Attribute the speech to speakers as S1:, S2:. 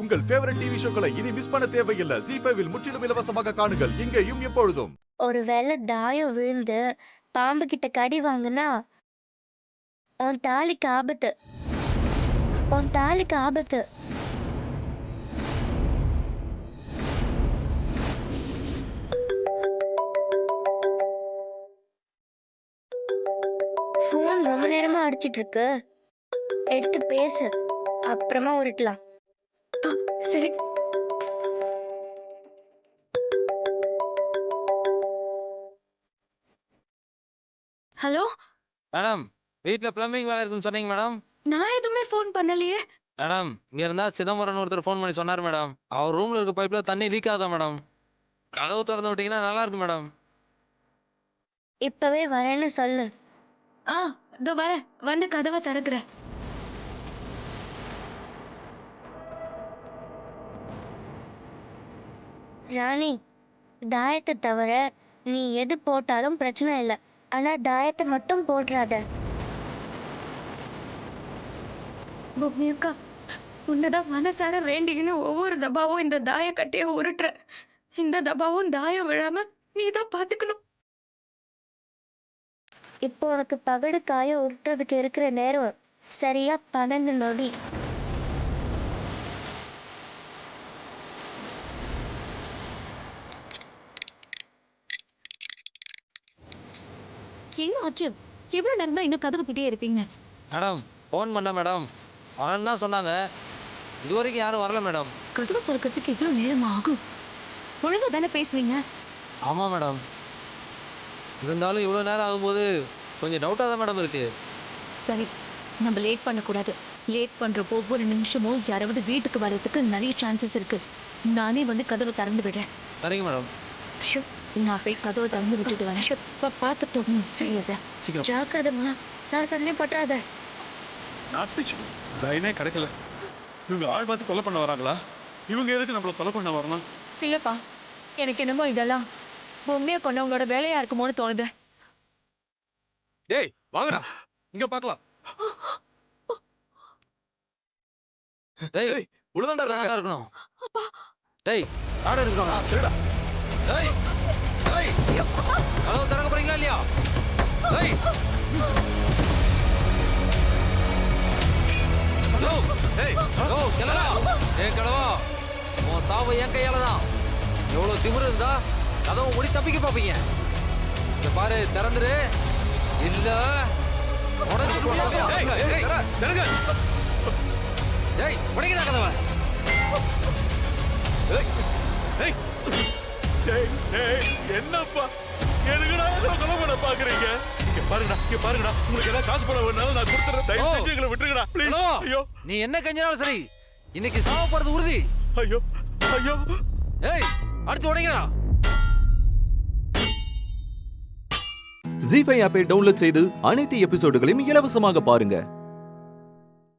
S1: உங்கள் favourite TV ஷோக்களை இனி miss பண்ண தேவையில்லை. ZEE5 இல் முற்றிலும் இலவசமாக காணுங்கள். இங்கேயும் எப்பொழுதும்.
S2: ஒருவேளை தாயம் விழுந்து பாம்பு கிட்ட கடி வாங்குனா உன் தாலிக்கு ஆபத்து. உன் தாலிக்கு ஆபத்து. ஃபோன் ரொம்ப நேரமா அடிச்சிட்டு இருக்கு. எடுத்து பேசு, அப்புறமா உருட்டலாம். சரி.
S3: ஹலோ
S4: மேடம், வீட்டில் பிளம்பிங் வேலை இருக்குன்னு சொன்னீங்க மேடம்.
S3: நான் எதுவுமே ஃபோன் பண்ணலையே.
S4: மேடம், இங்கே இருந்தால் சிதம்பரம் ஒருத்தர் ஃபோன் பண்ணி சொன்னார் மேடம். அவர் ரூமில் இருக்க பைப்பில் தண்ணி லீக் ஆகுதா மேடம். கதவு திறந்து விட்டீங்கன்னா நல்லா இருக்கும் மேடம்.
S2: இப்பவே வரேன்னு சொல்லு.
S3: இதோ வரேன், வந்து கதவை திறக்கிறேன்.
S2: ராணி, தாயத்தை தவிர நீ எது போட்டாலும் பிரச்சனை இல்லை. ஆனா தாயத்தை மட்டும் போடுறாத.
S3: பூமி அக்கா, உன்னதான் மனசார வேண்டின்னு ஒவ்வொரு தபாவும் இந்த தாய கட்டையை உருட்டுற. இந்த தபாவும் தாயம் விழாம நீ தான் பாத்துக்கணும்.
S2: இப்போ உனக்கு பகடு காய உருட்டுறதுக்கு இருக்கிற நேரம் சரியா 12 நொடி.
S3: என்ன ஆச்சு? எவ்வளவு நேரம் தான் இன்னும் கதவு கிட்டே இருப்பீங்க?
S4: மேடம், ஃபோன் பண்ண மேடம். அவன் தான் சொன்னாங்க. இது வரைக்கும் யாரும் வரல மேடம்.
S3: கதவு திறக்கிறதுக்கு எவ்வளவு நேரம் ஆகும்? ஒழுங்கா தானே பேசுவீங்க?
S4: ஆமாம் மேடம். இருந்தாலும் இவ்வளோ நேரம் ஆகும்போது கொஞ்சம் டவுட்டாக தான் மேடம் இருக்குது.
S3: சரி, நம்ம லேட் பண்ணக்கூடாது. லேட் பண்ற ஒவ்வொரு நிமிஷமும் யாராவது வீட்டுக்கு வர்றதுக்கு நிறைய சான்சஸ் இருக்கு. நானே வந்து கதவை திறந்து விடுறேன்.
S4: சரிங்க மேடம்.
S3: நான் போய் கதவை திறந்து விட்டுட்டு வரேன். பார்த்துட்டு சரியாத
S4: சீக்கிரம்.
S2: ஜாக்கிரதமா, நான் தண்ணி பற்றாத.
S5: லைனே கிடைக்கல. இவங்க ஆள் பார்த்து கொலை பண்ண வராங்களா? இவங்க எதுக்கு நம்மள கொலை பண்ண வரணும்?
S3: இல்லப்பா, எனக்கு என்னமோ இதெல்லாம் பொம்மையை கொண்டவங்களோட வேலையா இருக்குமோன்னு தோணுது.
S1: டேய் வாங்கடா, இங்க பார்க்கலாம்.
S4: டேய்,
S1: உள்ளதாண்டா
S4: நல்லா
S1: இருக்காங்க.
S4: இருக்கணும். டேய், ஆர்டர் எடுத்துக்கோங்க.
S1: சரிடா.
S4: டேய், டேய், கதவு திறக்க போறீங்களா இல்லையா? டேய். ஹலோ, டேய், ஹலோ, கிளடா. ஏய் கிளவா, உன் சாவு என் கையால தான். எவ்வளவு திமிரு இருந்தா கதவை மூடி தப்பிக்க பாப்பீங்க. இங்க பாரு, திறந்துரு. இல்ல உடச்சு போடுவேன். டேய், உடைக்கடா கதவை.
S5: என்னப்பா எதுக்குடா கொலை பண்ண பாக்குறீங்க? இங்க பாருங்கடா, உங்களுக்கு ஏதாவது காசு போட வேணாலும் நான் கொடுத்துறேன். தயவு செஞ்சு எங்களை விட்டுருங்கடா ப்ளீஸ்.
S4: ஹலோ,
S5: ஐயோ
S4: நீ என்ன கஞ்சினாலும் சரி, இன்னைக்கு சாவப்படுறது உறுதி.
S5: ஐயோ ஐயோ.
S4: ஏய், அடிச்சு உடைக்கடா.
S6: ZEE5 ஆப்பை டவுன்லோட் செய்து அனைத்து எபிசோடுகளையும் இலவசமாக பாருங்க.